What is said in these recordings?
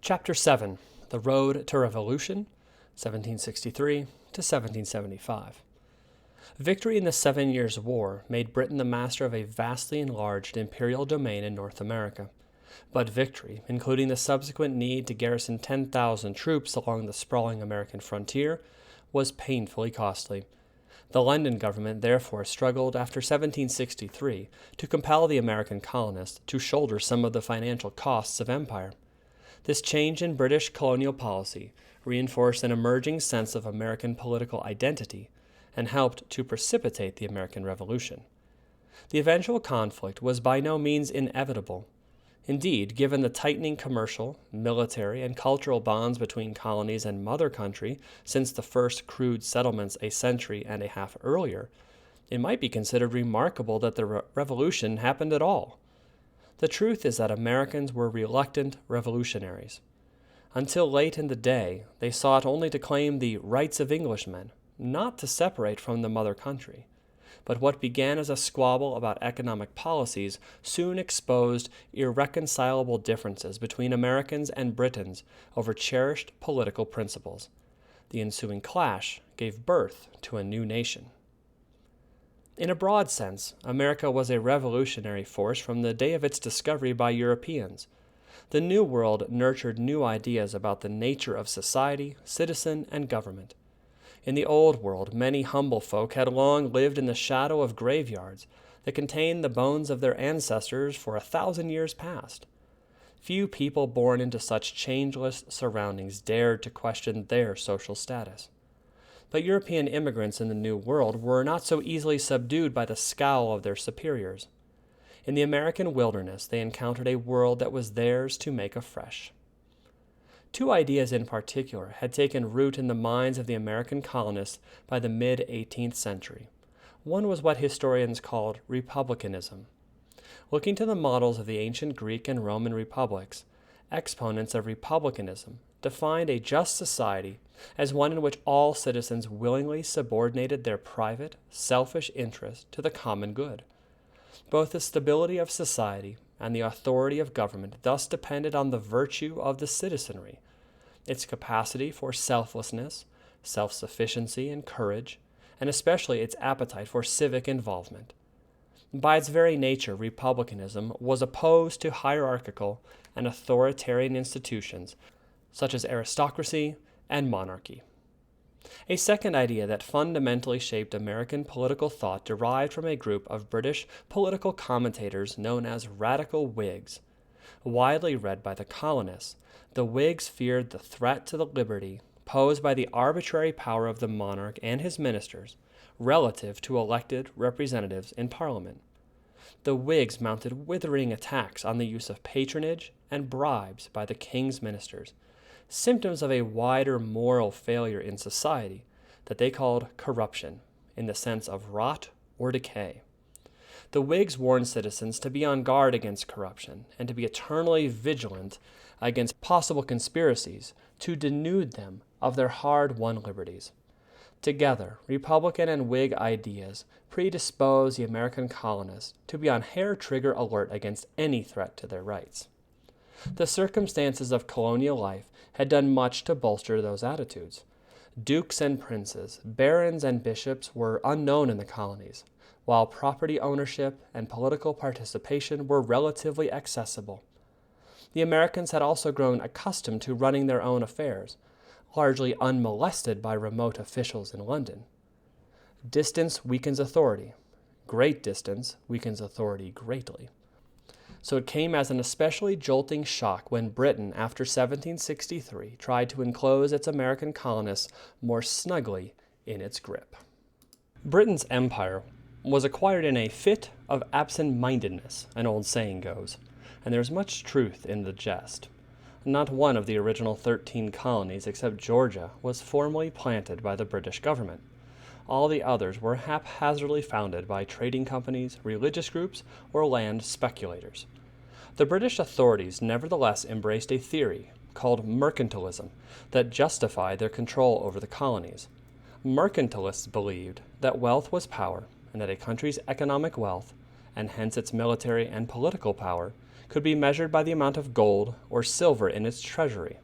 Chapter 7. The Road to Revolution, 1763 to 1775. Victory in the 7 Years' War made Britain the master of a vastly enlarged imperial domain in North America. But victory, including the subsequent need to garrison 10,000 troops along the sprawling American frontier, was painfully costly. The London government therefore struggled after 1763 to compel the American colonists to shoulder some of the financial costs of empire. This change in British colonial policy reinforced an emerging sense of American political identity and helped to precipitate the American Revolution. The eventual conflict was by no means inevitable. Indeed, given the tightening commercial, military, and cultural bonds between colonies and mother country since the first crude settlements a century and a half earlier, it might be considered remarkable that the Revolution happened at all. The truth is that Americans were reluctant revolutionaries. Until late in the day, they sought only to claim the rights of Englishmen, not to separate from the mother country. But what began as a squabble about economic policies soon exposed irreconcilable differences between Americans and Britons over cherished political principles. The ensuing clash gave birth to a new nation. In a broad sense, America was a revolutionary force from the day of its discovery by Europeans. The New World nurtured new ideas about the nature of society, citizen, and government. In the Old World, many humble folk had long lived in the shadow of graveyards that contained the bones of their ancestors for 1,000 years past. Few people born into such changeless surroundings dared to question their social status. But European immigrants in the New World were not so easily subdued by the scowl of their superiors. In the American wilderness, they encountered a world that was theirs to make afresh. Two ideas in particular had taken root in the minds of the American colonists by the mid-18th century. One was what historians called republicanism. Looking to the models of the ancient Greek and Roman republics, exponents of republicanism defined a just society as one in which all citizens willingly subordinated their private, selfish interests to the common good. Both the stability of society and the authority of government thus depended on the virtue of the citizenry, its capacity for selflessness, self-sufficiency, and courage, and especially its appetite for civic involvement. By its very nature, republicanism was opposed to hierarchical and authoritarian institutions such as aristocracy and monarchy. A second idea that fundamentally shaped American political thought derived from a group of British political commentators known as radical Whigs. Widely read by the colonists, the Whigs feared the threat to the liberty posed by the arbitrary power of the monarch and his ministers relative to elected representatives in Parliament. The Whigs mounted withering attacks on the use of patronage and bribes by the king's ministers, symptoms of a wider moral failure in society that they called corruption, in the sense of rot or decay. The Whigs warned citizens to be on guard against corruption and to be eternally vigilant against possible conspiracies to denude them of their hard-won liberties. Together, Republican and Whig ideas predisposed the American colonists to be on hair-trigger alert against any threat to their rights. The circumstances of colonial life had done much to bolster those attitudes. Dukes and princes, barons and bishops were unknown in the colonies, while property ownership and political participation were relatively accessible. The Americans had also grown accustomed to running their own affairs, largely unmolested by remote officials in London. Distance weakens authority. Great distance weakens authority greatly. So it came as an especially jolting shock when Britain, after 1763, tried to enclose its American colonists more snugly in its grip. Britain's empire was acquired in a fit of absent-mindedness, an old saying goes, and there's much truth in the jest. Not one of the original 13 colonies, except Georgia, was formally planted by the British government. All the others were haphazardly founded by trading companies, religious groups, or land speculators. The British authorities nevertheless embraced a theory called mercantilism that justified their control over the colonies. Mercantilists believed that wealth was power and that a country's economic wealth, and hence its military and political power, could be measured by the amount of gold or silver in its treasury.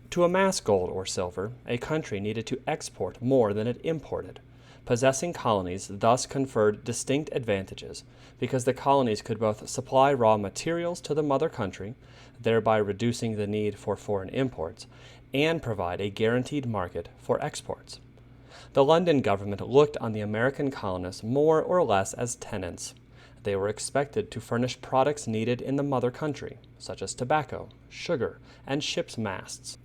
To amass gold or silver, a country needed to export more than it imported. Possessing colonies thus conferred distinct advantages, because the colonies could both supply raw materials to the mother country, thereby reducing the need for foreign imports, and provide a guaranteed market for exports. The London government looked on the American colonists more or less as tenants. They were expected to furnish products needed in the mother country, such as tobacco, sugar, and ships' masts.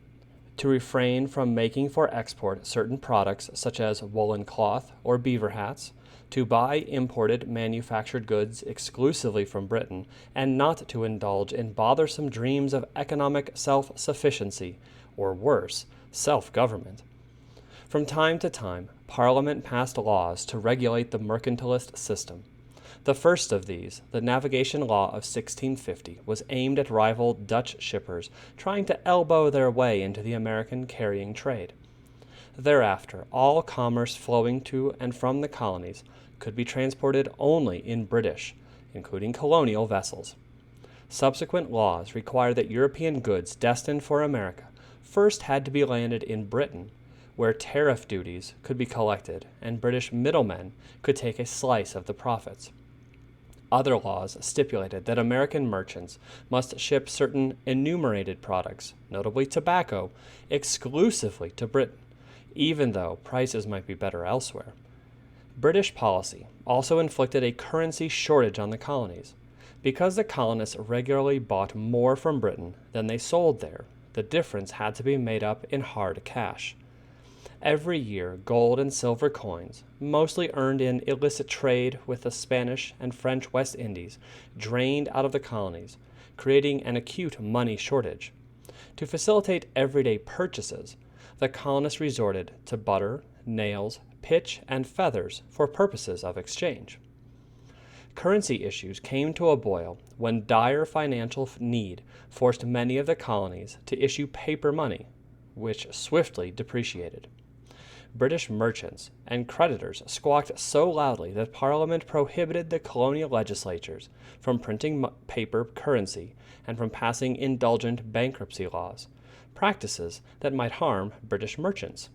To refrain from making for export certain products such as woolen cloth or beaver hats, to buy imported manufactured goods exclusively from Britain, and not to indulge in bothersome dreams of economic self-sufficiency, or worse, self-government. From time to time, Parliament passed laws to regulate the mercantilist system. The first of these, the Navigation Law of 1650, was aimed at rival Dutch shippers trying to elbow their way into the American carrying trade. Thereafter, all commerce flowing to and from the colonies could be transported only in British, including colonial vessels. Subsequent laws required that European goods destined for America first had to be landed in Britain, where tariff duties could be collected and British middlemen could take a slice of the profits. Other laws stipulated that American merchants must ship certain enumerated products, notably tobacco, exclusively to Britain, even though prices might be better elsewhere. British policy also inflicted a currency shortage on the colonies. Because the colonists regularly bought more from Britain than they sold there, the difference had to be made up in hard cash. Every year, gold and silver coins, mostly earned in illicit trade with the Spanish and French West Indies, drained out of the colonies, creating an acute money shortage. To facilitate everyday purchases, the colonists resorted to butter, nails, pitch, and feathers for purposes of exchange. Currency issues came to a boil when dire financial need forced many of the colonies to issue paper money, which swiftly depreciated. British merchants and creditors squawked so loudly that Parliament prohibited the colonial legislatures from printing paper currency and from passing indulgent bankruptcy laws, practices that might harm British merchants.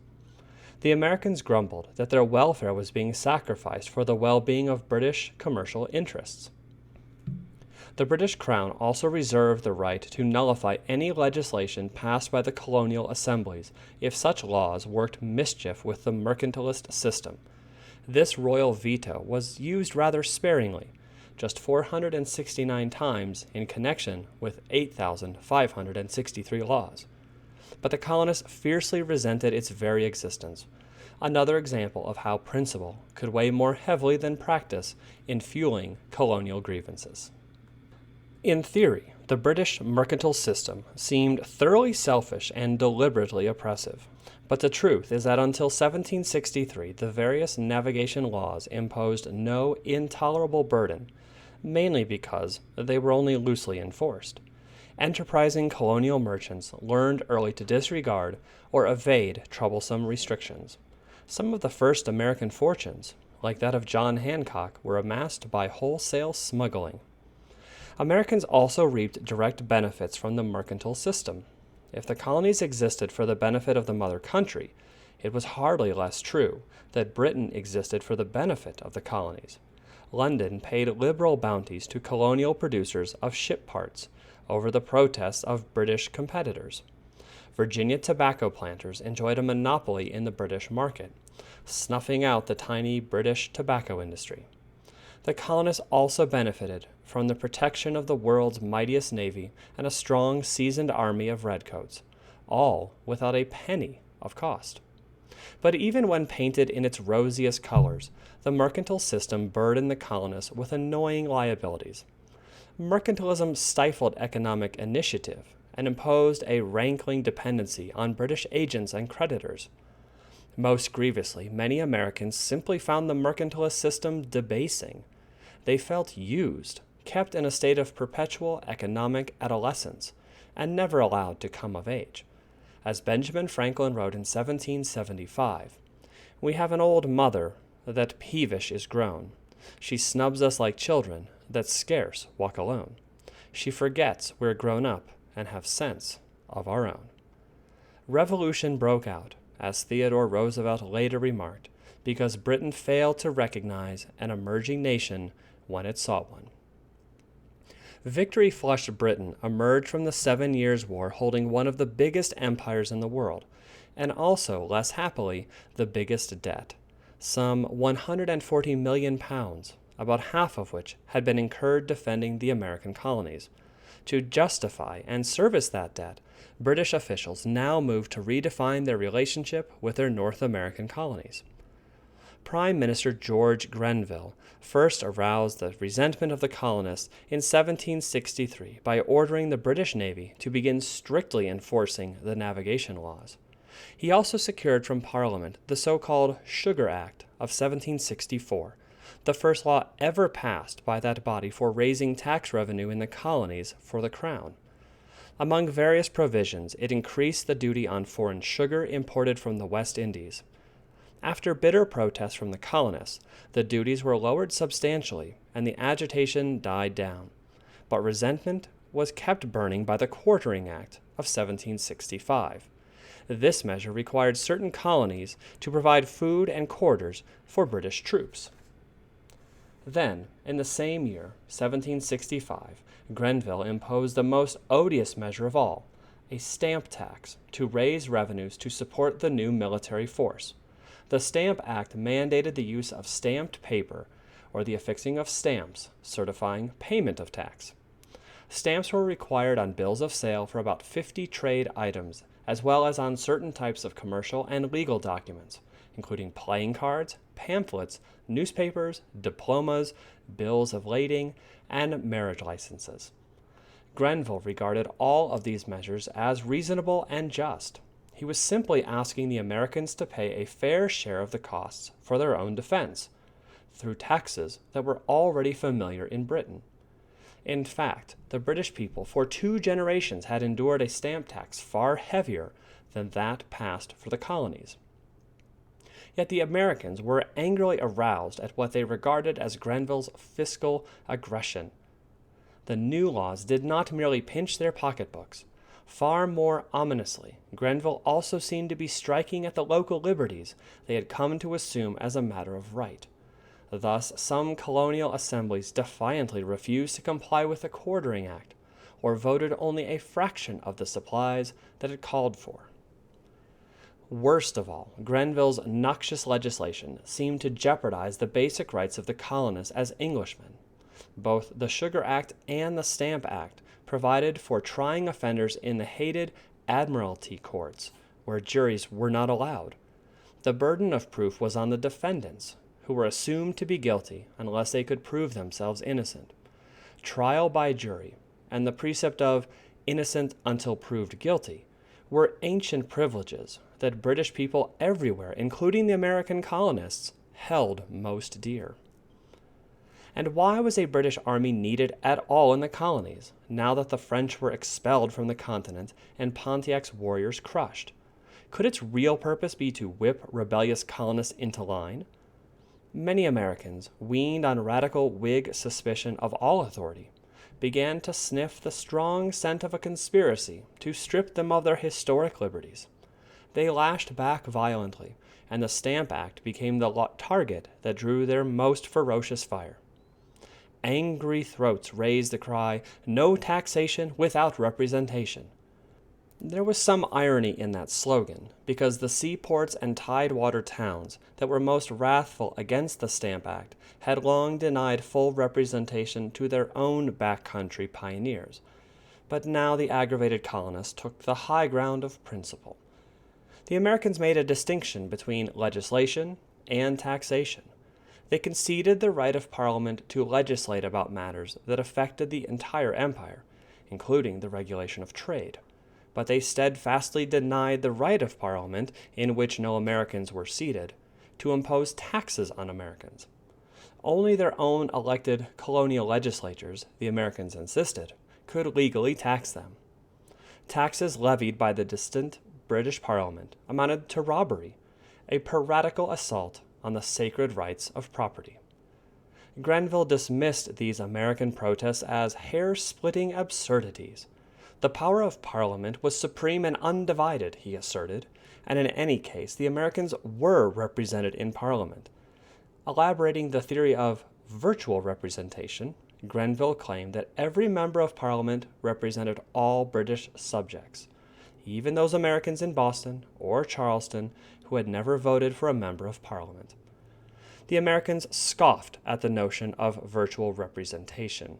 The Americans grumbled that their welfare was being sacrificed for the well-being of British commercial interests. The British Crown also reserved the right to nullify any legislation passed by the colonial assemblies if such laws worked mischief with the mercantilist system. This royal veto was used rather sparingly, just 469 times in connection with 8,563 laws. But the colonists fiercely resented its very existence, another example of how principle could weigh more heavily than practice in fueling colonial grievances. In theory, the British mercantile system seemed thoroughly selfish and deliberately oppressive, but the truth is that until 1763 the various navigation laws imposed no intolerable burden, mainly because they were only loosely enforced. Enterprising colonial merchants learned early to disregard or evade troublesome restrictions. Some of the first American fortunes, like that of John Hancock, were amassed by wholesale smuggling. Americans also reaped direct benefits from the mercantile system. If the colonies existed for the benefit of the mother country, it was hardly less true that Britain existed for the benefit of the colonies. London paid liberal bounties to colonial producers of ship parts over the protests of British competitors. Virginia tobacco planters enjoyed a monopoly in the British market, snuffing out the tiny British tobacco industry. The colonists also benefited from the protection of the world's mightiest navy and a strong, seasoned army of redcoats, all without a penny of cost. But even when painted in its rosiest colors, the mercantile system burdened the colonists with annoying liabilities. Mercantilism stifled economic initiative and imposed a rankling dependency on British agents and creditors. Most grievously, many Americans simply found the mercantilist system debasing. They felt used, kept in a state of perpetual economic adolescence, and never allowed to come of age. As Benjamin Franklin wrote in 1775, "We have an old mother that peevish is grown. She snubs us like children that scarce walk alone. she forgets we're grown up and have sense of our own. Revolution broke out, as Theodore Roosevelt later remarked, because Britain failed to recognize an emerging nation when it saw one. Victory-flushed Britain emerged from the 7 Years' War holding one of the biggest empires in the world, and also, less happily, the biggest debt, some £140 million, about half of which had been incurred defending the American colonies. To justify and service that debt, British officials now moved to redefine their relationship with their North American colonies. Prime Minister George Grenville first aroused the resentment of the colonists in 1763 by ordering the British Navy to begin strictly enforcing the navigation laws. He also secured from Parliament the so-called Sugar Act of 1764, the first law ever passed by that body for raising tax revenue in the colonies for the Crown. Among various provisions, it increased the duty on foreign sugar imported from the West Indies. After bitter protests from the colonists, the duties were lowered substantially and the agitation died down. But resentment was kept burning by the Quartering Act of 1765. This measure required certain colonies to provide food and quarters for British troops. Then, in the same year, 1765, Grenville imposed the most odious measure of all, a stamp tax, to raise revenues to support the new military force. The Stamp Act mandated the use of stamped paper or the affixing of stamps certifying payment of tax. Stamps were required on bills of sale for about 50 trade items, as well as on certain types of commercial and legal documents, including playing cards, pamphlets, newspapers, diplomas, bills of lading, and marriage licenses. Grenville regarded all of these measures as reasonable and just. He was simply asking the Americans to pay a fair share of the costs for their own defense, through taxes that were already familiar in Britain. In fact, the British people for 2 generations had endured a stamp tax far heavier than that passed for the colonies. Yet the Americans were angrily aroused at what they regarded as Grenville's fiscal aggression. The new laws did not merely pinch their pocketbooks. Far more ominously, Grenville also seemed to be striking at the local liberties they had come to assume as a matter of right. Thus, some colonial assemblies defiantly refused to comply with the Quartering Act, or voted only a fraction of the supplies that it called for. Worst of all, Grenville's noxious legislation seemed to jeopardize the basic rights of the colonists as Englishmen. Both the Sugar Act and the Stamp Act provided for trying offenders in the hated Admiralty courts, where juries were not allowed. The burden of proof was on the defendants, who were assumed to be guilty unless they could prove themselves innocent. Trial by jury, and the precept of innocent until proved guilty, were ancient privileges that British people everywhere, including the American colonists, held most dear. And why was a British army needed at all in the colonies, now that the French were expelled from the continent and Pontiac's warriors crushed? Could its real purpose be to whip rebellious colonists into line? Many Americans, weaned on radical Whig suspicion of all authority, began to sniff the strong scent of a conspiracy to strip them of their historic liberties. They lashed back violently, and the Stamp Act became the target that drew their most ferocious fire. Angry throats raised the cry, "No taxation without representation." There was some irony in that slogan, because the seaports and tidewater towns that were most wrathful against the Stamp Act had long denied full representation to their own backcountry pioneers. But now the aggravated colonists took the high ground of principle. The Americans made a distinction between legislation and taxation. They conceded the right of Parliament to legislate about matters that affected the entire empire, including the regulation of trade. But they steadfastly denied the right of Parliament, in which no Americans were seated, to impose taxes on Americans. Only their own elected colonial legislatures, the Americans insisted, could legally tax them. Taxes levied by the distant British Parliament amounted to robbery, a piratical assault on the sacred rights of property. Grenville dismissed these American protests as hair-splitting absurdities. The power of Parliament was supreme and undivided, he asserted, and in any case, the Americans were represented in Parliament. Elaborating the theory of virtual representation, Grenville claimed that every member of Parliament represented all British subjects, even those Americans in Boston or Charleston who had never voted for a member of Parliament. The Americans scoffed at the notion of virtual representation.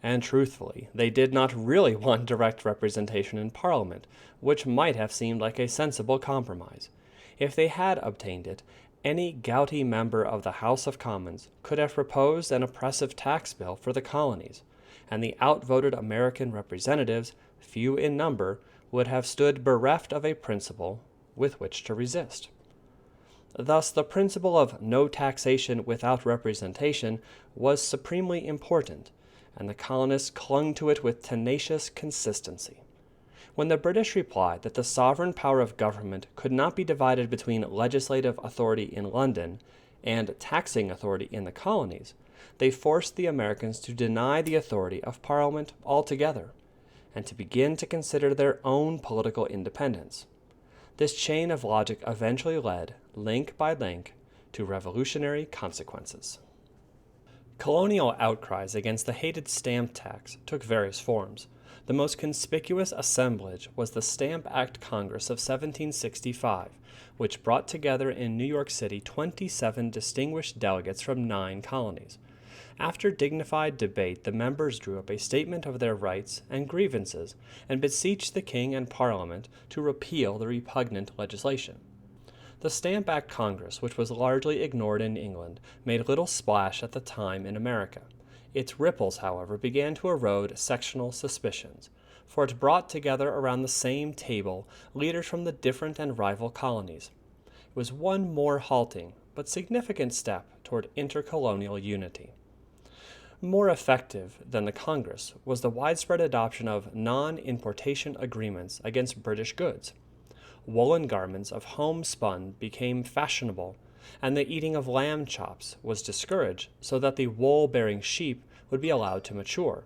And truthfully, they did not really want direct representation in Parliament, which might have seemed like a sensible compromise. If they had obtained it, any gouty member of the House of Commons could have proposed an oppressive tax bill for the colonies, and the outvoted American representatives, few in number, would have stood bereft of a principle with which to resist. Thus, the principle of no taxation without representation was supremely important, and the colonists clung to it with tenacious consistency. When the British replied that the sovereign power of government could not be divided between legislative authority in London and taxing authority in the colonies, they forced the Americans to deny the authority of Parliament altogether, and to begin to consider their own political independence. This chain of logic eventually led, link by link, to revolutionary consequences. Colonial outcries against the hated stamp tax took various forms. The most conspicuous assemblage was the Stamp Act Congress of 1765, which brought together in New York City 27 distinguished delegates from 9 colonies. After dignified debate, the members drew up a statement of their rights and grievances and beseeched the King and Parliament to repeal the repugnant legislation. The Stamp Act Congress, which was largely ignored in England, made little splash at the time in America. Its ripples, however, began to erode sectional suspicions, for it brought together around the same table leaders from the different and rival colonies. It was one more halting but significant step toward intercolonial unity. More effective than the Congress was the widespread adoption of non-importation agreements against British goods. Woolen garments of homespun became fashionable, and the eating of lamb chops was discouraged so that the wool-bearing sheep would be allowed to mature.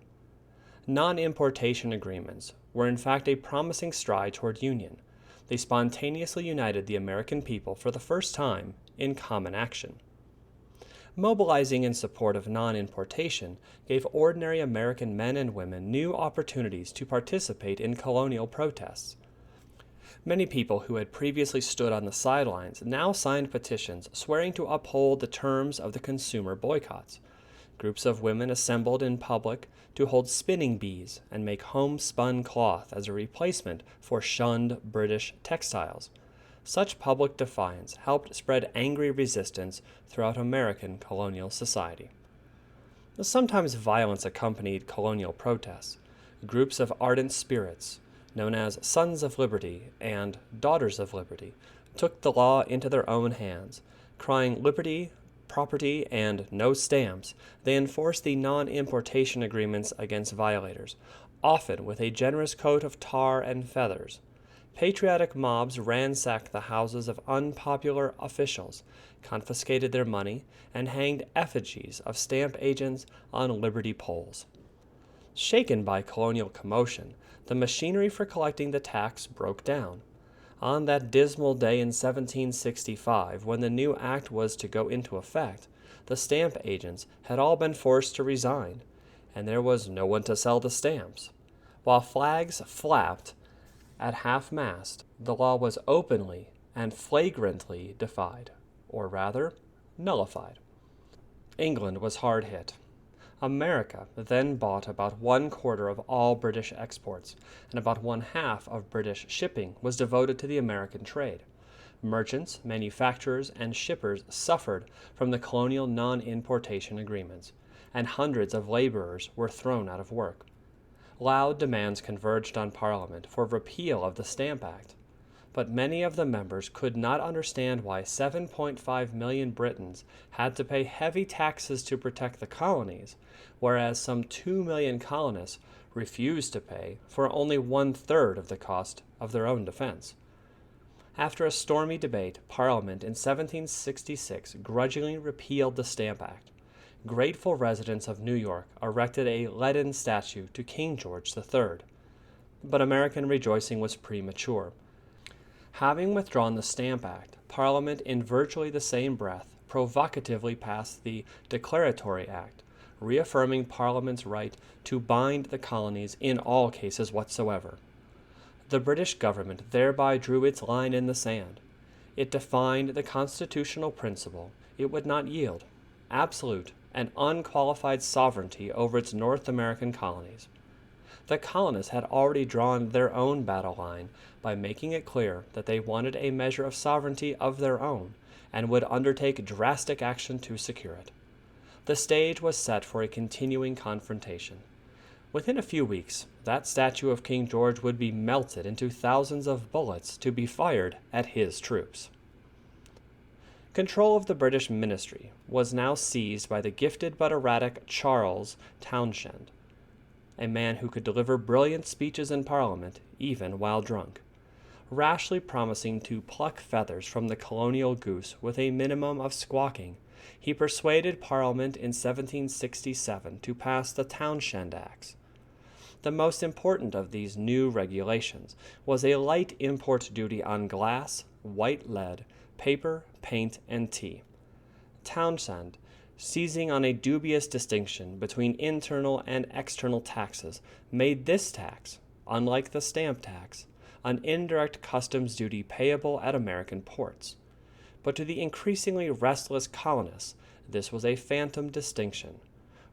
Non-importation agreements were in fact a promising stride toward union. They spontaneously united the American people for the first time in common action. Mobilizing in support of non-importation gave ordinary American men and women new opportunities to participate in colonial protests. Many people who had previously stood on the sidelines now signed petitions swearing to uphold the terms of the consumer boycotts. Groups of women assembled in public to hold spinning bees and make homespun cloth as a replacement for shunned British textiles. Such public defiance helped spread angry resistance throughout American colonial society. Sometimes violence accompanied colonial protests. Groups of ardent spirits, known as Sons of Liberty and Daughters of Liberty, took the law into their own hands. Crying liberty, property, and no stamps, they enforced the non-importation agreements against violators, often with a generous coat of tar and feathers. Patriotic mobs ransacked the houses of unpopular officials, confiscated their money, and hanged effigies of stamp agents on liberty poles. Shaken by colonial commotion, the machinery for collecting the tax broke down. On that dismal day in 1765, when the new act was to go into effect, the stamp agents had all been forced to resign, and there was no one to sell the stamps. While flags flapped at half-mast, the law was openly and flagrantly defied, or rather, nullified. England was hard hit. America then bought about 1/4 of all British exports, and about 1/2 of British shipping was devoted to the American trade. Merchants, manufacturers, and shippers suffered from the colonial non-importation agreements, and hundreds of laborers were thrown out of work. Loud demands converged on Parliament for repeal of the Stamp Act, but many of the members could not understand why 7.5 million Britons had to pay heavy taxes to protect the colonies, whereas some 2 million colonists refused to pay for only 1/3 of the cost of their own defense. After a stormy debate, Parliament in 1766 grudgingly repealed the Stamp Act. grateful residents of New York erected a leaden statue to King George III. But American rejoicing was premature. Having withdrawn the Stamp Act, Parliament in virtually the same breath provocatively passed the Declaratory Act, reaffirming Parliament's right to bind the colonies in all cases whatsoever. The British government thereby drew its line in the sand. It defined the constitutional principle it would not yield, absolute and unqualified sovereignty over its North American colonies. The colonists had already drawn their own battle line by making it clear that they wanted a measure of sovereignty of their own and would undertake drastic action to secure it. The stage was set for a continuing confrontation. Within a few weeks, that statue of King George would be melted into thousands of bullets to be fired at his troops. Control of the British ministry was now seized by the gifted but erratic Charles Townshend, a man who could deliver brilliant speeches in Parliament even while drunk. Rashly promising to pluck feathers from the colonial goose with a minimum of squawking, he persuaded Parliament in 1767 to pass the Townshend Acts. The most important of these new regulations was a light import duty on glass, white lead, paper, paint, and tea. Townshend, seizing on a dubious distinction between internal and external taxes, made this tax, unlike the stamp tax, an indirect customs duty payable at American ports. But to the increasingly restless colonists, this was a phantom distinction.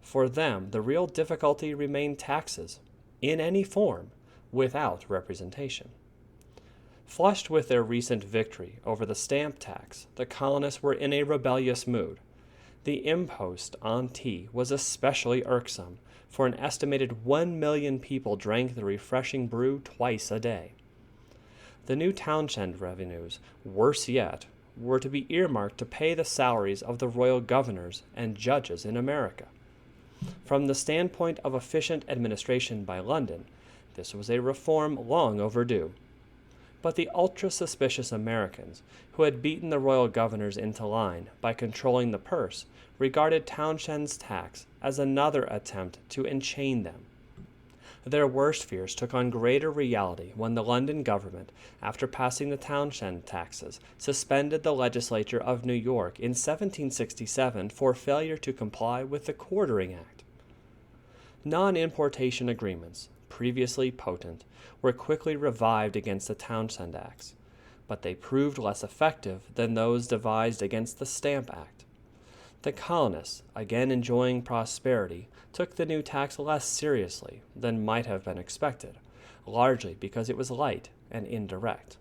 For them, the real difficulty remained taxes, in any form, without representation. Flushed with their recent victory over the stamp tax, the colonists were in a rebellious mood. The impost on tea was especially irksome, for an estimated 1 million people drank the refreshing brew twice a day. The new Townshend revenues, worse yet, were to be earmarked to pay the salaries of the royal governors and judges in America. From the standpoint of efficient administration by London, this was a reform long overdue. But the ultra-suspicious Americans, who had beaten the royal governors into line by controlling the purse, regarded Townshend's tax as another attempt to enchain them. Their worst fears took on greater reality when the London government, after passing the Townshend taxes, suspended the legislature of New York in 1767 for failure to comply with the Quartering Act. Non-importation agreements, previously potent, were quickly revived against the Townshend Acts, but they proved less effective than those devised against the Stamp Act. The colonists, again enjoying prosperity, took the new tax less seriously than might have been expected, largely because it was light and indirect.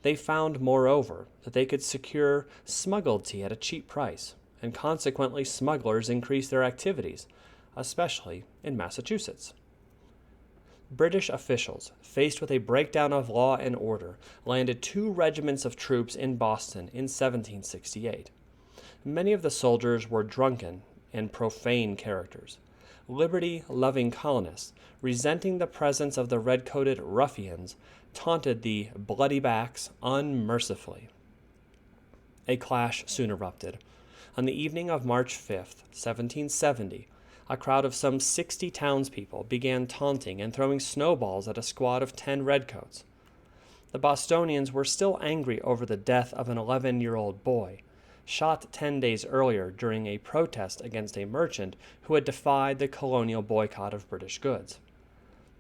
They found, moreover, that they could secure smuggled tea at a cheap price, and consequently smugglers increased their activities, especially in Massachusetts. British officials, faced with a breakdown of law and order, landed 2 regiments of troops in Boston in 1768. Many of the soldiers were drunken and profane characters. Liberty-loving colonists, resenting the presence of the red-coated ruffians, taunted the bloody backs unmercifully. A clash soon erupted. On the evening of March 5th, 1770, a crowd of some 60 townspeople began taunting and throwing snowballs at a squad of 10 redcoats. The Bostonians were still angry over the death of an 11-year-old boy, shot 10 days earlier during a protest against a merchant who had defied the colonial boycott of British goods.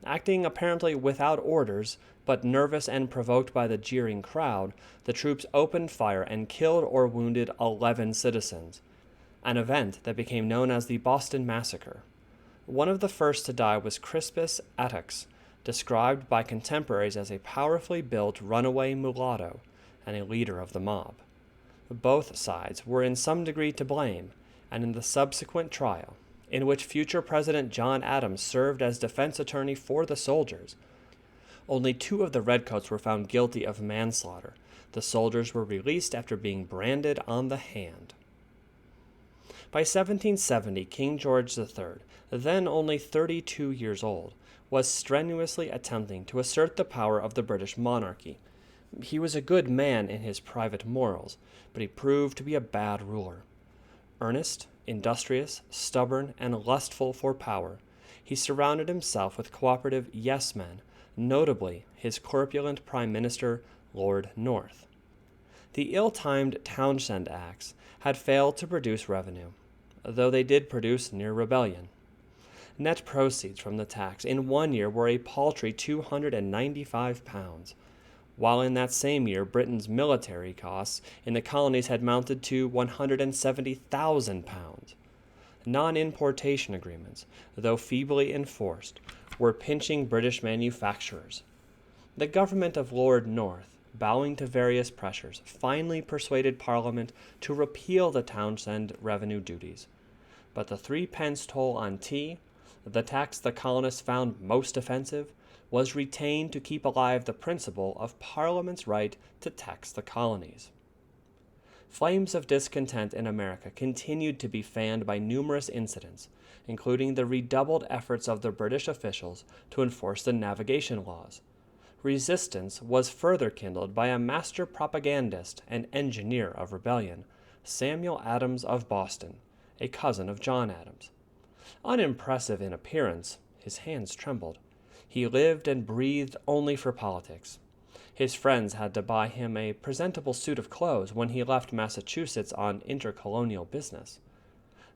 Acting apparently without orders, but nervous and provoked by the jeering crowd, the troops opened fire and killed or wounded 11 citizens, an event that became known as the Boston Massacre. One of the first to die was Crispus Attucks, described by contemporaries as a powerfully built runaway mulatto and a leader of the mob. Both sides were in some degree to blame, and in the subsequent trial, in which future President John Adams served as defense attorney for the soldiers, only 2 of the redcoats were found guilty of manslaughter. The soldiers were released after being branded on the hand. By 1770, King George III, then only 32 years old, was strenuously attempting to assert the power of the British monarchy. He was a good man in his private morals, but he proved to be a bad ruler. Earnest, industrious, stubborn, and lustful for power, he surrounded himself with cooperative yes-men, notably his corpulent Prime Minister, Lord North. The ill-timed Townshend Acts had failed to produce revenue, though they did produce near rebellion. Net proceeds from the tax in 1 year were a paltry £295, while in that same year Britain's military costs in the colonies had mounted to £170,000. Non-importation agreements, though feebly enforced, were pinching British manufacturers. The government of Lord North, bowing to various pressures, finally persuaded Parliament to repeal the Townshend revenue duties. But the 3p toll on tea, the tax the colonists found most offensive, was retained to keep alive the principle of Parliament's right to tax the colonies. Flames of discontent in America continued to be fanned by numerous incidents, including the redoubled efforts of the British officials to enforce the navigation laws. Resistance was further kindled by a master propagandist and engineer of rebellion, Samuel Adams of Boston, a cousin of John Adams. Unimpressive in appearance, his hands trembled. He lived and breathed only for politics. His friends had to buy him a presentable suit of clothes when he left Massachusetts on intercolonial business.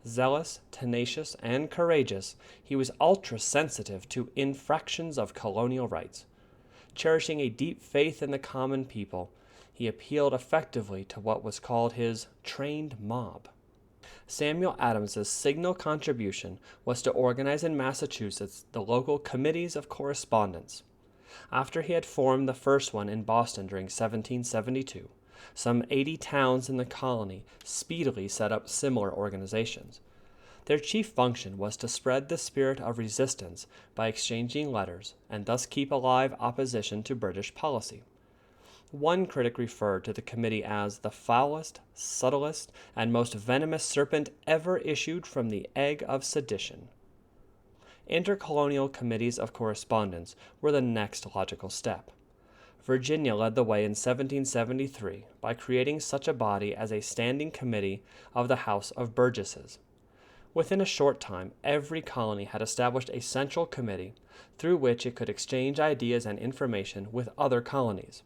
Zealous, tenacious, and courageous, he was ultra-sensitive to infractions of colonial rights. Cherishing a deep faith in the common people, he appealed effectively to what was called his trained mob. Samuel Adams's signal contribution was to organize in Massachusetts the local committees of correspondence. After he had formed the first one in Boston during 1772, some 80 towns in the colony speedily set up similar organizations. Their chief function was to spread the spirit of resistance by exchanging letters and thus keep alive opposition to British policy. One critic referred to the committee as the foulest, subtlest, and most venomous serpent ever issued from the egg of sedition. Intercolonial committees of correspondence were the next logical step. Virginia led the way in 1773 by creating such a body as a standing committee of the House of Burgesses. Within a short time, every colony had established a central committee through which it could exchange ideas and information with other colonies.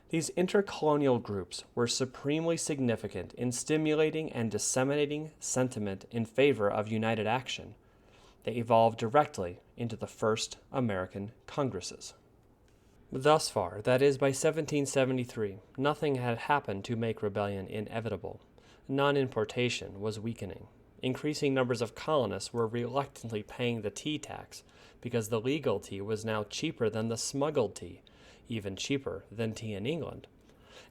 These intercolonial groups were supremely significant in stimulating and disseminating sentiment in favor of united action. They evolved directly into the first American Congresses. Thus far, that is, by 1773, nothing had happened to make rebellion inevitable. Non-importation was weakening. Increasing numbers of colonists were reluctantly paying the tea tax because the legal tea was now cheaper than the smuggled tea, even cheaper than tea in England.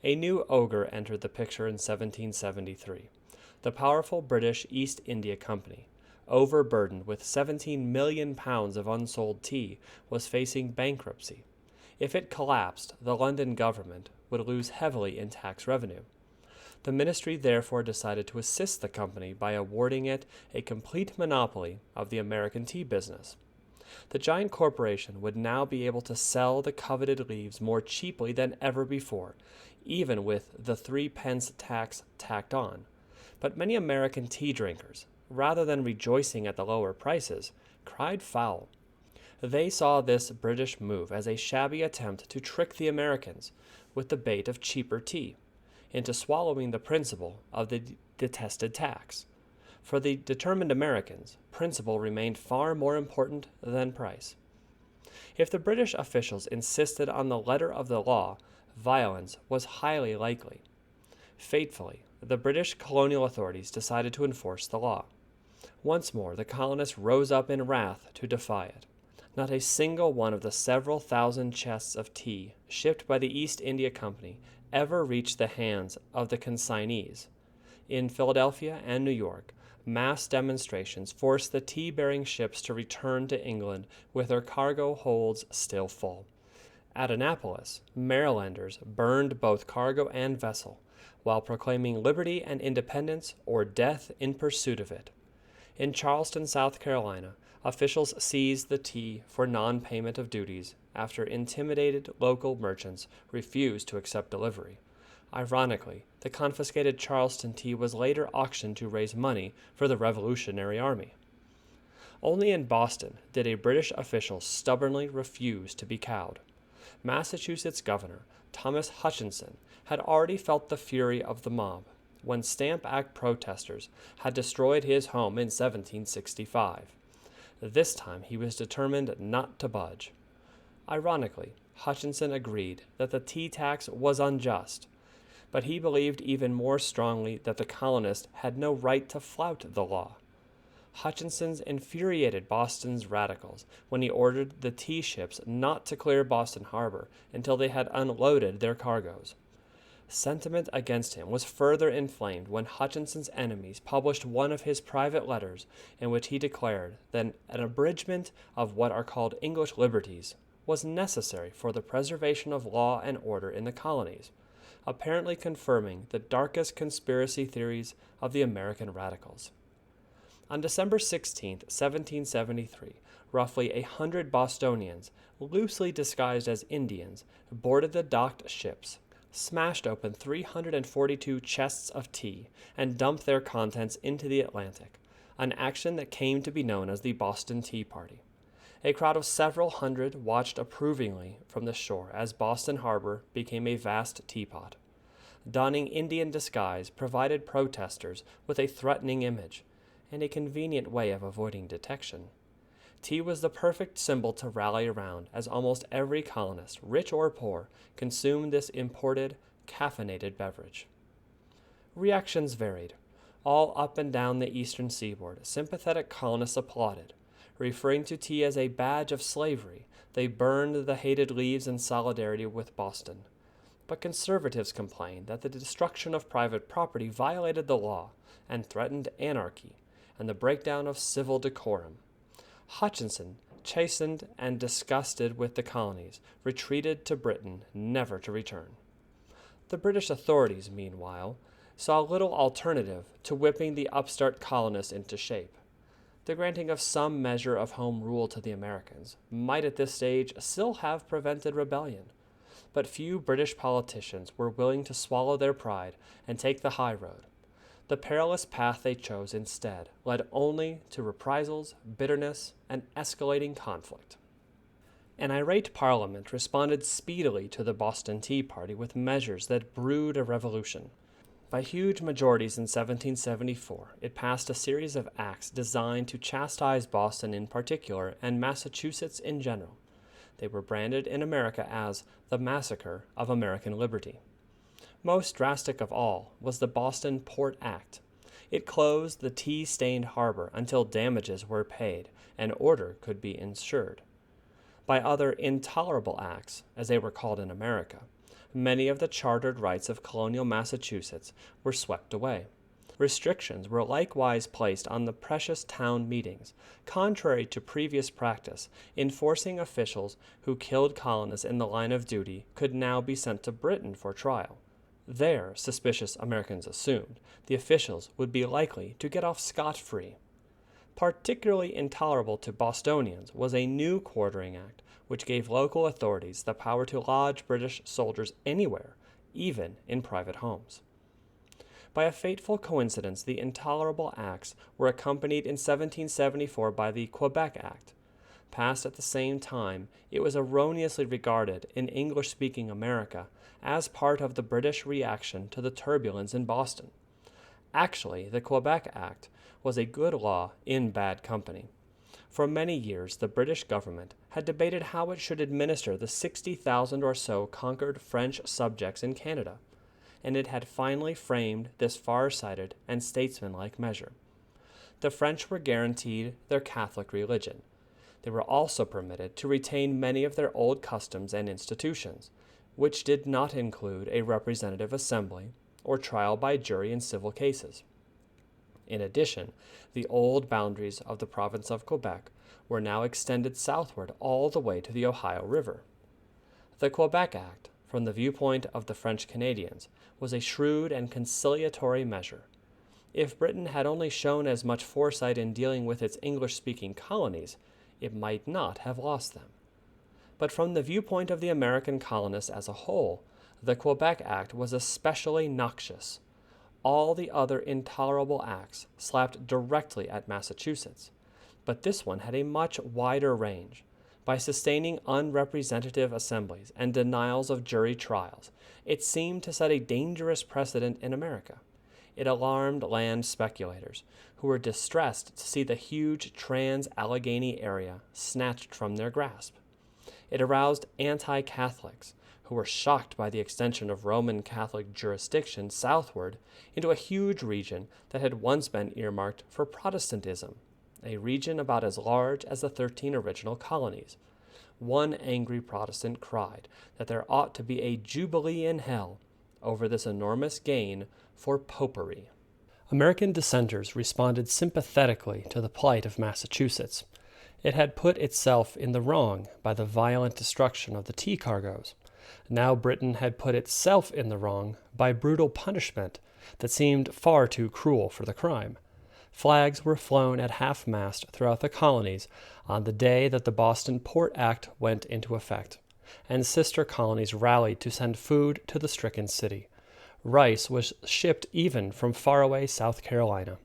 A new ogre entered the picture in 1773. The powerful British East India Company, overburdened with £17 million of unsold tea, was facing bankruptcy. If it collapsed, the London government would lose heavily in tax revenue. The ministry therefore decided to assist the company by awarding it a complete monopoly of the American tea business. The giant corporation would now be able to sell the coveted leaves more cheaply than ever before, even with the 3p tax tacked on. But many American tea drinkers, rather than rejoicing at the lower prices, cried foul. They saw this British move as a shabby attempt to trick the Americans, with the bait of cheaper tea, into swallowing the principle of the detested tax. For the determined Americans, principle remained far more important than price. If the British officials insisted on the letter of the law, violence was highly likely. Fatefully, the British colonial authorities decided to enforce the law. Once more, the colonists rose up in wrath to defy it. Not a single one of the several thousand chests of tea shipped by the East India Company ever reached the hands of the consignees. In Philadelphia and New York, mass demonstrations forced the tea-bearing ships to return to England with their cargo holds still full. At Annapolis, Marylanders burned both cargo and vessel, while proclaiming liberty and independence or death in pursuit of it. In Charleston, South Carolina, officials seized the tea for non-payment of duties after intimidated local merchants refused to accept delivery. Ironically, the confiscated Charleston tea was later auctioned to raise money for the Revolutionary Army. Only in Boston did a British official stubbornly refuse to be cowed. Massachusetts Governor Thomas Hutchinson had already felt the fury of the mob when Stamp Act protesters had destroyed his home in 1765. This time he was determined not to budge. Ironically, Hutchinson agreed that the tea tax was unjust, but he believed even more strongly that the colonists had no right to flout the law. Hutchinson's infuriated Boston's radicals when he ordered the tea ships not to clear Boston Harbor until they had unloaded their cargoes. Sentiment against him was further inflamed when Hutchinson's enemies published one of his private letters in which he declared that an abridgment of what are called English liberties was necessary for the preservation of law and order in the colonies, apparently confirming the darkest conspiracy theories of the American radicals. On December 16, 1773, roughly 100 Bostonians, loosely disguised as Indians, boarded the docked ships, smashed open 342 chests of tea, and dumped their contents into the Atlantic, an action that came to be known as the Boston Tea Party. A crowd of several hundred watched approvingly from the shore as Boston Harbor became a vast teapot. Donning Indian disguise provided protesters with a threatening image and a convenient way of avoiding detection. Tea was the perfect symbol to rally around, as almost every colonist, rich or poor, consumed this imported, caffeinated beverage. Reactions varied. All up and down the eastern seaboard, sympathetic colonists applauded. Referring to tea as a badge of slavery, they burned the hated leaves in solidarity with Boston. But conservatives complained that the destruction of private property violated the law and threatened anarchy and the breakdown of civil decorum. Hutchinson, chastened and disgusted with the colonies, retreated to Britain, never to return. The British authorities, meanwhile, saw little alternative to whipping the upstart colonists into shape. The granting of some measure of home rule to the Americans might at this stage still have prevented rebellion, but few British politicians were willing to swallow their pride and take the high road. The perilous path they chose instead led only to reprisals, bitterness, and escalating conflict. An irate Parliament responded speedily to the Boston Tea Party with measures that brewed a revolution. By huge majorities in 1774, it passed a series of acts designed to chastise Boston in particular and Massachusetts in general. They were branded in America as the Massacre of American Liberty. Most drastic of all was the Boston Port Act. It closed the tea-stained harbor until damages were paid and order could be ensured. By other intolerable acts, as they were called in America, many of the chartered rights of colonial Massachusetts were swept away. Restrictions were likewise placed on the precious town meetings, contrary to previous practice. Enforcing officials who killed colonists in the line of duty could now be sent to Britain for trial. There, suspicious Americans assumed, the officials would be likely to get off scot-free. Particularly intolerable to Bostonians was a new quartering act, which gave local authorities the power to lodge British soldiers anywhere, even in private homes. By a fateful coincidence, the intolerable acts were accompanied in 1774 by the Quebec Act. Passed at the same time, it was erroneously regarded in English-speaking America as part of the British reaction to the turbulence in Boston. Actually, the Quebec Act was a good law in bad company. For many years, the British government had debated how it should administer the 60,000 or so conquered French subjects in Canada, and it had finally framed this far-sighted and statesmanlike measure. The French were guaranteed their Catholic religion. They were also permitted to retain many of their old customs and institutions, which did not include a representative assembly or trial by jury in civil cases. In addition, the old boundaries of the province of Quebec were now extended southward all the way to the Ohio River. The Quebec Act, from the viewpoint of the French Canadians, was a shrewd and conciliatory measure. If Britain had only shown as much foresight in dealing with its English-speaking colonies, it might not have lost them. But from the viewpoint of the American colonists as a whole, The Quebec Act was especially noxious. All the other intolerable acts slapped directly at Massachusetts, but this one had a much wider range. By sustaining unrepresentative assemblies and denials of jury trials, it seemed to set a dangerous precedent in America. It alarmed land speculators, who were distressed to see the huge trans-Allegheny area snatched from their grasp. It aroused anti-Catholics, who were shocked by the extension of Roman Catholic jurisdiction southward into a huge region that had once been earmarked for Protestantism, a region about as large as the 13 original colonies. One angry Protestant cried that there ought to be a jubilee in hell over this enormous gain for popery. American dissenters responded sympathetically to the plight of Massachusetts. It had put itself in the wrong by the violent destruction of the tea cargoes. Now Britain had put itself in the wrong by brutal punishment that seemed far too cruel for the crime. Flags were flown at half-mast throughout the colonies on the day that the Boston Port Act went into effect, and sister colonies rallied to send food to the stricken city. Rice was shipped even from faraway South Carolina.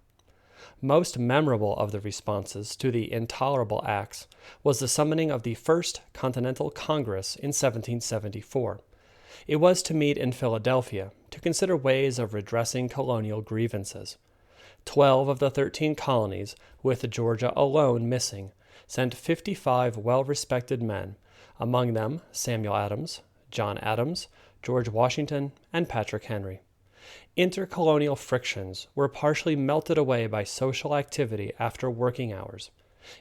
Most memorable of the responses to the intolerable acts was the summoning of the First Continental Congress in 1774. It was to meet in Philadelphia to consider ways of redressing colonial grievances. 12 of the 13 colonies, with Georgia alone missing, sent 55 well-respected men, among them Samuel Adams, John Adams, George Washington, and Patrick Henry. Intercolonial frictions were partially melted away by social activity after working hours.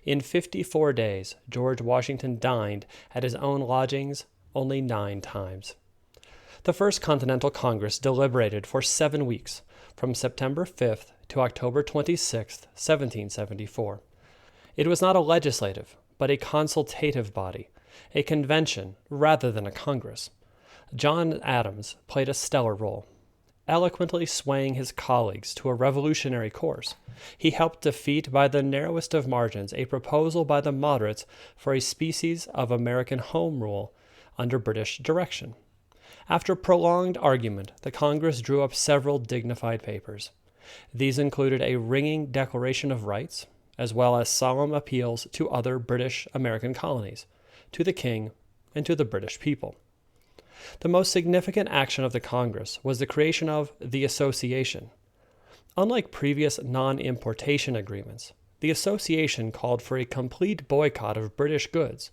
In 54 days, George Washington dined at his own lodgings only 9 times. The First Continental Congress deliberated for 7 weeks, from September 5th to October 26, 1774. It was not a legislative, but a consultative body, a convention rather than a congress. John Adams played a stellar role. Eloquently swaying his colleagues to a revolutionary course, he helped defeat by the narrowest of margins a proposal by the moderates for a species of American Home Rule under British direction. After prolonged argument, the Congress drew up several dignified papers. These included a ringing Declaration of Rights, as well as solemn appeals to other British American colonies, to the King, and to the British people. The most significant action of the Congress was the creation of the Association. Unlike previous non-importation agreements, the Association called for a complete boycott of British goods,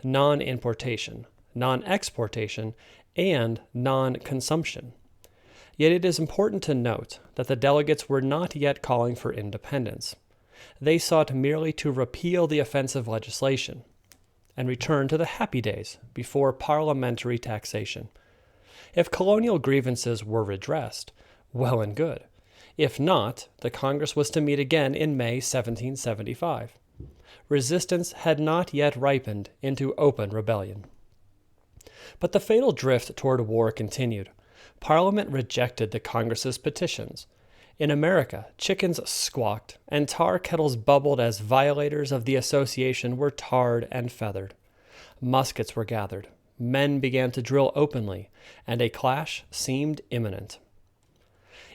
non-importation, non-exportation, and non-consumption. Yet it is important to note that the delegates were not yet calling for independence. They sought merely to repeal the offensive legislation and return to the happy days before parliamentary taxation. If colonial grievances were redressed, well and good. If not, the Congress was to meet again in May 1775. Resistance had not yet ripened into open rebellion. But the fatal drift toward war continued. Parliament rejected the Congress's petitions. In America, chickens squawked, and tar kettles bubbled as violators of the association were tarred and feathered. Muskets were gathered. Men began to drill openly, and a clash seemed imminent.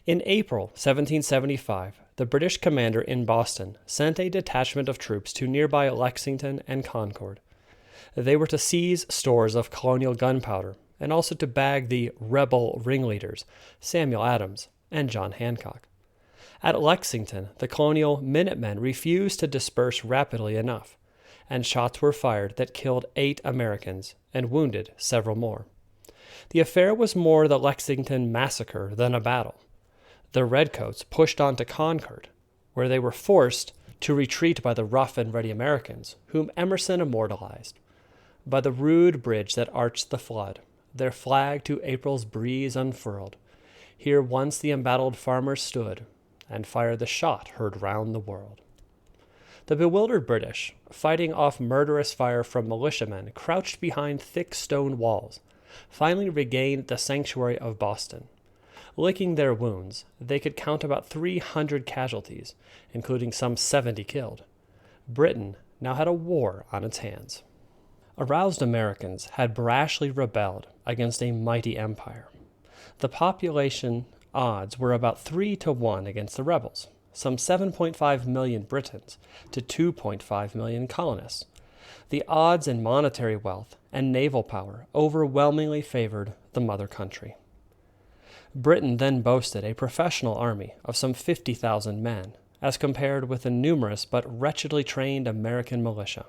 In April 1775, the British commander in Boston sent a detachment of troops to nearby Lexington and Concord. They were to seize stores of colonial gunpowder and also to bag the rebel ringleaders, Samuel Adams and John Hancock. At Lexington, the colonial Minutemen refused to disperse rapidly enough, and shots were fired that killed 8 Americans and wounded several more. The affair was more the Lexington massacre than a battle. The Redcoats pushed on to Concord, where they were forced to retreat by the rough and ready Americans, whom Emerson immortalized. By the rude bridge that arched the flood, their flag to April's breeze unfurled. Here once the embattled farmers stood, and fired the shot heard round the world. The bewildered British, fighting off murderous fire from militiamen crouched behind thick stone walls, finally regained the sanctuary of Boston. Licking their wounds, they could count about 300 casualties, including some 70 killed. Britain now had a war on its hands. Aroused Americans had brashly rebelled against a mighty empire. The population odds were about 3 to 1 against the rebels, some 7.5 million Britons to 2.5 million colonists. The odds in monetary wealth and naval power overwhelmingly favored the mother country. Britain then boasted a professional army of some 50,000 men, as compared with the numerous but wretchedly trained American militia.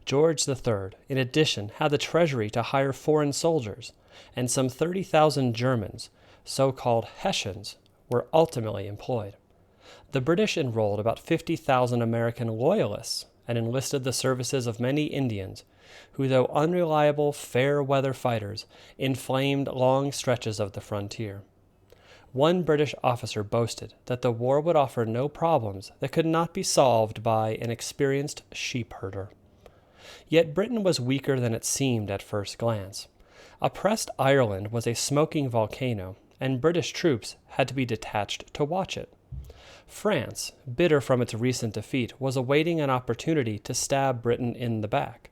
George III, in addition, had the treasury to hire foreign soldiers, and some 30,000 Germans, so-called Hessians, were ultimately employed. The British enrolled about 50,000 American loyalists and enlisted the services of many Indians, who, though unreliable fair-weather fighters, inflamed long stretches of the frontier. One British officer boasted that the war would offer no problems that could not be solved by an experienced sheep herder. Yet Britain was weaker than it seemed at first glance. Oppressed Ireland was a smoking volcano, and British troops had to be detached to watch it. France, bitter from its recent defeat, was awaiting an opportunity to stab Britain in the back.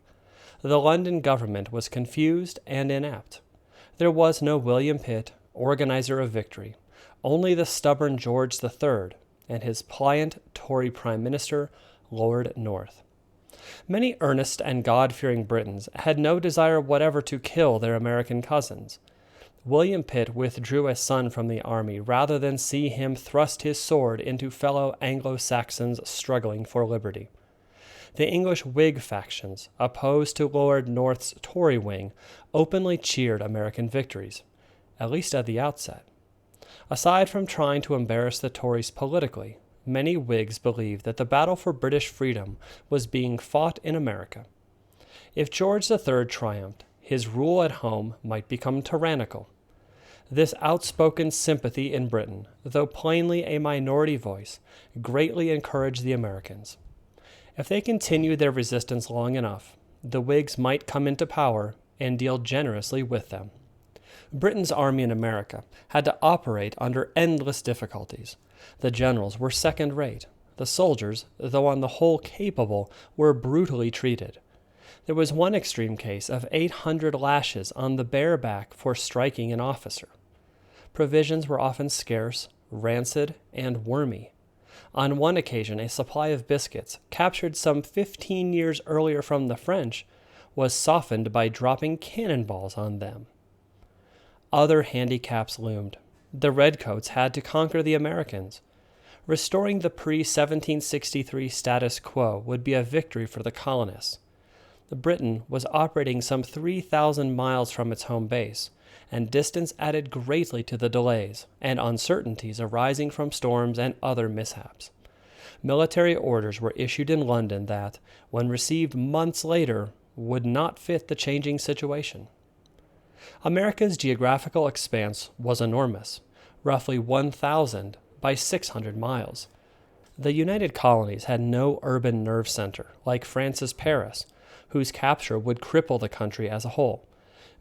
The London government was confused and inept. There was no William Pitt, organizer of victory, only the stubborn George III and his pliant Tory Prime Minister, Lord North. Many earnest and God-fearing Britons had no desire whatever to kill their American cousins. William Pitt withdrew a son from the army rather than see him thrust his sword into fellow Anglo-Saxons struggling for liberty. The English Whig factions, opposed to Lord North's Tory wing, openly cheered American victories, at least at the outset. Aside from trying to embarrass the Tories politically, many Whigs believed that the battle for British freedom was being fought in America. If George III triumphed, his rule at home might become tyrannical. This outspoken sympathy in Britain, though plainly a minority voice, greatly encouraged the Americans. If they continued their resistance long enough, the Whigs might come into power and deal generously with them. Britain's army in America had to operate under endless difficulties. The generals were second-rate. The soldiers, though on the whole capable, were brutally treated. There was one extreme case of 800 lashes on the bare back for striking an officer. Provisions were often scarce, rancid, and wormy. On one occasion, a supply of biscuits, captured some 15 years earlier from the French, was softened by dropping cannonballs on them. Other handicaps loomed. The Redcoats had to conquer the Americans. Restoring the pre-1763 status quo would be a victory for the colonists. Britain was operating some 3,000 miles from its home base, and distance added greatly to the delays and uncertainties arising from storms and other mishaps. Military orders were issued in London that, when received months later, would not fit the changing situation. America's geographical expanse was enormous, roughly 1,000 by 600 miles. The United Colonies had no urban nerve center, like France's Paris, whose capture would cripple the country as a whole.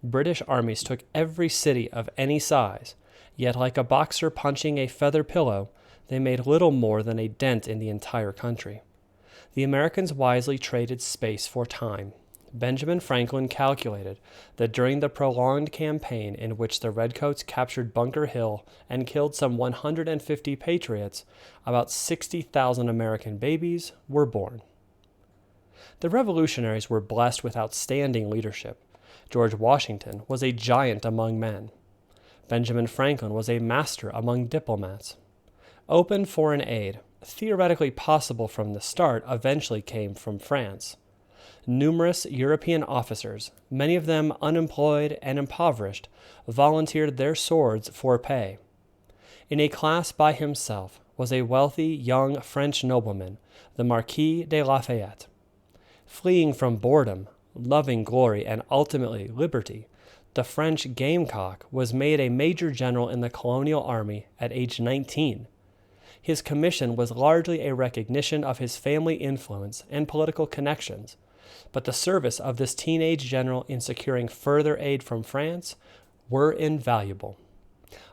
British armies took every city of any size, yet like a boxer punching a feather pillow, they made little more than a dent in the entire country. The Americans wisely traded space for time. Benjamin Franklin calculated that during the prolonged campaign in which the Redcoats captured Bunker Hill and killed some 150 patriots, about 60,000 American babies were born. The revolutionaries were blessed with outstanding leadership. George Washington was a giant among men. Benjamin Franklin was a master among diplomats. Open foreign aid, theoretically possible from the start, eventually came from France. Numerous European officers, many of them unemployed and impoverished, volunteered their swords for pay. In a class by himself was a wealthy young French nobleman, the Marquis de Lafayette. Fleeing from boredom, loving glory, and ultimately liberty, the French gamecock was made a major general in the colonial army at age 19. His commission was largely a recognition of his family influence and political connections, but the service of this teenage general in securing further aid from France were invaluable.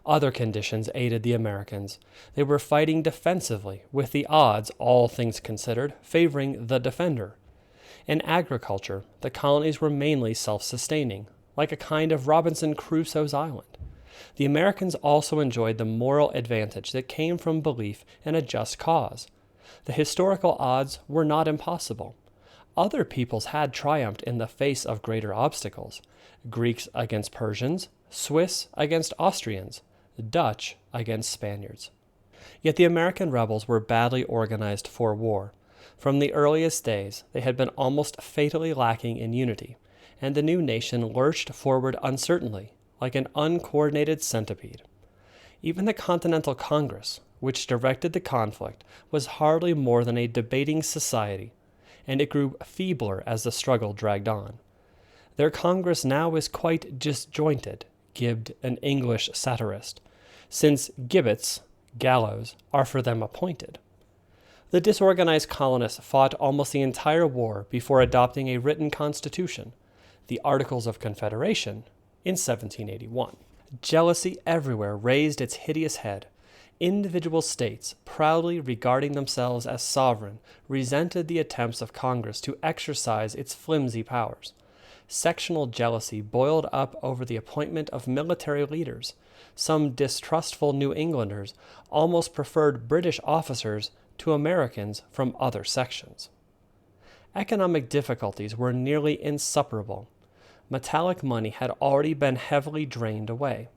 Other conditions aided the Americans. They were fighting defensively, with the odds, all things considered, favoring the defender. In agriculture, the colonies were mainly self-sustaining, like a kind of Robinson Crusoe's island. The Americans also enjoyed the moral advantage that came from belief in a just cause. The historical odds were not impossible. Other peoples had triumphed in the face of greater obstacles: Greeks against Persians, Swiss against Austrians, Dutch against Spaniards. Yet the American rebels were badly organized for war. From the earliest days, they had been almost fatally lacking in unity, and the new nation lurched forward uncertainly, like an uncoordinated centipede. Even the Continental Congress, which directed the conflict, was hardly more than a debating society, and it grew feebler as the struggle dragged on. Their Congress now is quite disjointed, gibbed an English satirist, since gibbets, gallows, are for them appointed. The disorganized colonists fought almost the entire war before adopting a written constitution, the Articles of Confederation, in 1781. Jealousy everywhere raised its hideous head. Individual states, proudly regarding themselves as sovereign, resented the attempts of Congress to exercise its flimsy powers. Sectional jealousy boiled up over the appointment of military leaders. Some distrustful New Englanders almost preferred British officers to Americans from other sections. Economic difficulties were nearly insuperable. Metallic money had already been heavily drained away.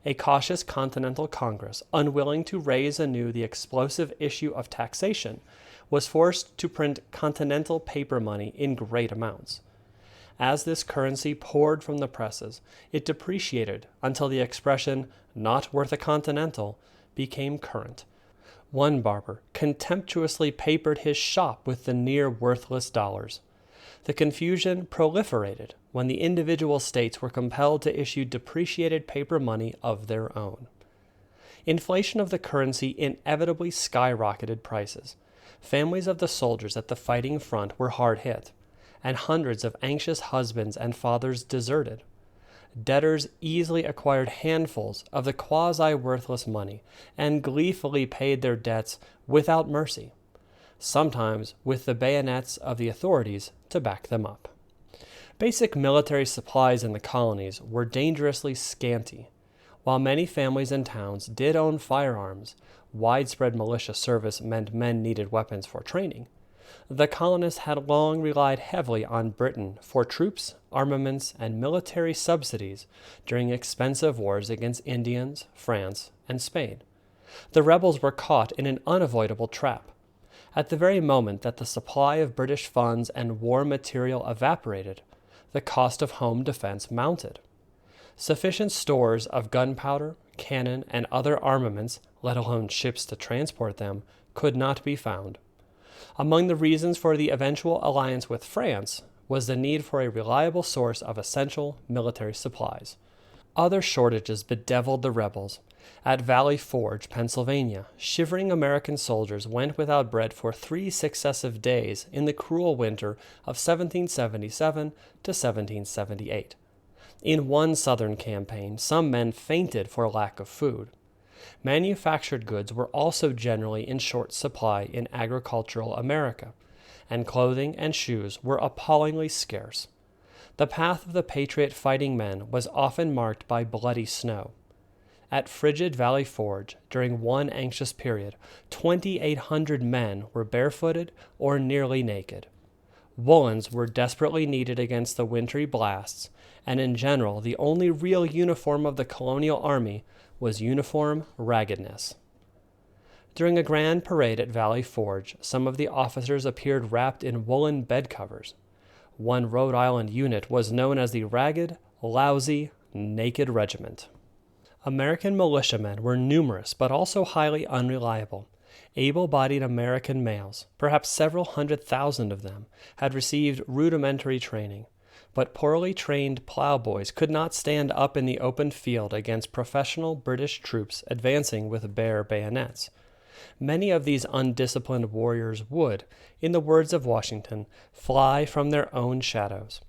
A cautious Continental Congress, unwilling to raise anew the explosive issue of taxation, was forced to print Continental paper money in great amounts. As this currency poured from the presses, it depreciated until the expression, "not worth a Continental," became current. One barber contemptuously papered his shop with the near worthless dollars. The confusion proliferated when the individual states were compelled to issue depreciated paper money of their own. Inflation of the currency inevitably skyrocketed prices. Families of the soldiers at the fighting front were hard hit, and hundreds of anxious husbands and fathers deserted. Debtors easily acquired handfuls of the quasi-worthless money and gleefully paid their debts without mercy, sometimes with the bayonets of the authorities to back them up. Basic military supplies in the colonies were dangerously scanty. While many families and towns did own firearms, widespread militia service meant men needed weapons for training. The colonists had long relied heavily on Britain for troops, armaments, and military subsidies during expensive wars against Indians, France, and Spain. The rebels were caught in an unavoidable trap. At the very moment that the supply of British funds and war material evaporated, the cost of home defense mounted. Sufficient stores of gunpowder, cannon, and other armaments, let alone ships to transport them, could not be found. Among the reasons for the eventual alliance with France was the need for a reliable source of essential military supplies. Other shortages bedeviled the rebels. At Valley Forge, Pennsylvania, shivering American soldiers went without bread for 3 successive days in the cruel winter of 1777 to 1778. In one Southern campaign, some men fainted for lack of food. Manufactured goods were also generally in short supply in agricultural America, and clothing and shoes were appallingly scarce. The path of the patriot fighting men was often marked by bloody snow. At frigid Valley Forge, during one anxious period, 2,800 men were barefooted or nearly naked. Woolens were desperately needed against the wintry blasts, and in general, the only real uniform of the colonial army was uniform raggedness. During a grand parade at Valley Forge, some of the officers appeared wrapped in woolen bed covers. One Rhode Island unit was known as the Ragged, Lousy, Naked Regiment. American militiamen were numerous but also highly unreliable. Able-bodied American males, perhaps several 100,000 of them, had received rudimentary training, but poorly trained plowboys could not stand up in the open field against professional British troops advancing with bare bayonets. Many of these undisciplined warriors would, in the words of Washington, fly from their own shadows.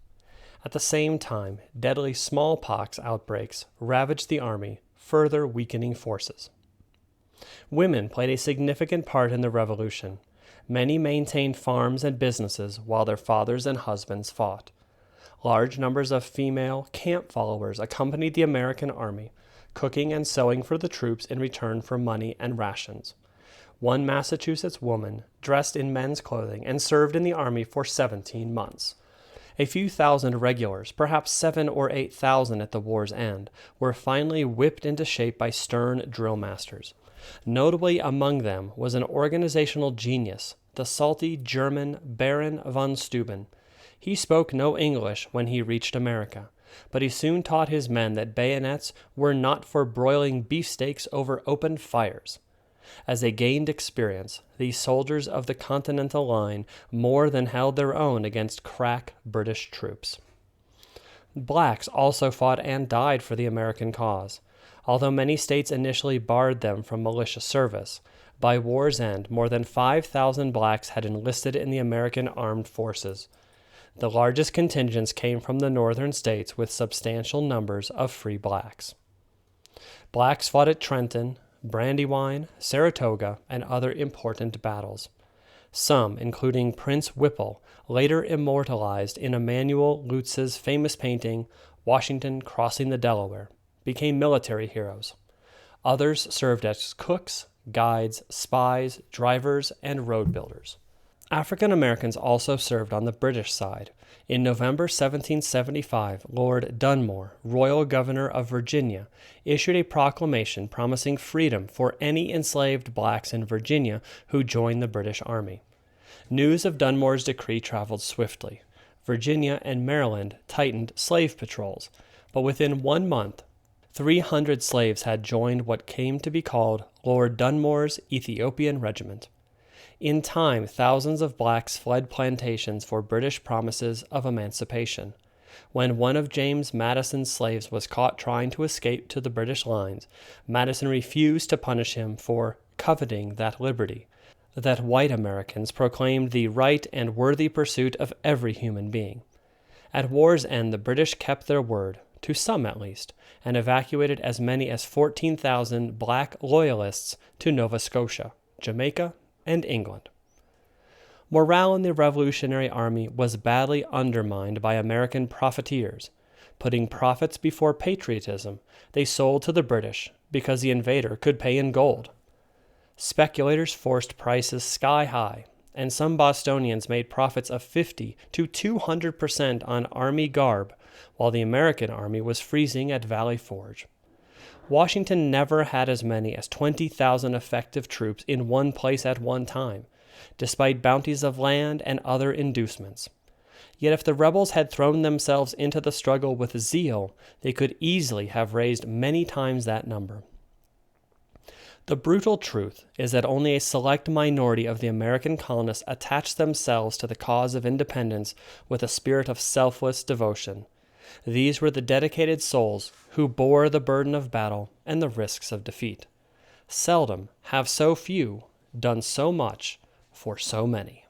At the same time, deadly smallpox outbreaks ravaged the army, further weakening forces. Women played a significant part in the Revolution. Many maintained farms and businesses while their fathers and husbands fought. Large numbers of female camp followers accompanied the American army, cooking and sewing for the troops in return for money and rations. One Massachusetts woman dressed in men's clothing and served in the army for 17 months. A few thousand regulars, perhaps 7,000 or 8,000 at the war's end, were finally whipped into shape by stern drill masters. Notably among them was an organizational genius, the salty German Baron von Steuben. He spoke no English when he reached America, but he soon taught his men that bayonets were not for broiling beefsteaks over open fires. As they gained experience, these soldiers of the Continental line more than held their own against crack British troops. Blacks also fought and died for the American cause. Although many states initially barred them from militia service, by war's end more than 5,000 blacks had enlisted in the American armed forces. The largest contingents came from the northern states with substantial numbers of free blacks. Blacks fought at Trenton, Brandywine, Saratoga, and other important battles. Some, including Prince Whipple, later immortalized in Emanuel Lutz's famous painting, Washington Crossing the Delaware, became military heroes. Others served as cooks, guides, spies, drivers, and road builders. African Americans also served on the British side. In November 1775, Lord Dunmore, Royal Governor of Virginia, issued a proclamation promising freedom for any enslaved blacks in Virginia who joined the British Army. News of Dunmore's decree traveled swiftly. Virginia and Maryland tightened slave patrols, but within 1 month, 300 slaves had joined what came to be called Lord Dunmore's Ethiopian Regiment. In time, thousands of blacks fled plantations for British promises of emancipation. When one of James Madison's slaves was caught trying to escape to the British lines, Madison refused to punish him for coveting that liberty, that white Americans proclaimed the right and worthy pursuit of every human being. At war's end, the British kept their word, to some at least, and evacuated as many as 14,000 black loyalists to Nova Scotia, Jamaica, and England. Morale in the Revolutionary Army was badly undermined by American profiteers. Putting profits before patriotism, they sold to the British because the invader could pay in gold. Speculators forced prices sky high, and some Bostonians made profits of 50 to 200% on Army garb, while the American Army was freezing at Valley Forge. Washington never had as many as 20,000 effective troops in one place at one time, despite bounties of land and other inducements. Yet if the rebels had thrown themselves into the struggle with zeal, they could easily have raised many times that number. The brutal truth is that only a select minority of the American colonists attached themselves to the cause of independence with a spirit of selfless devotion. These were the dedicated souls who bore the burden of battle and the risks of defeat. Seldom have so few done so much for so many.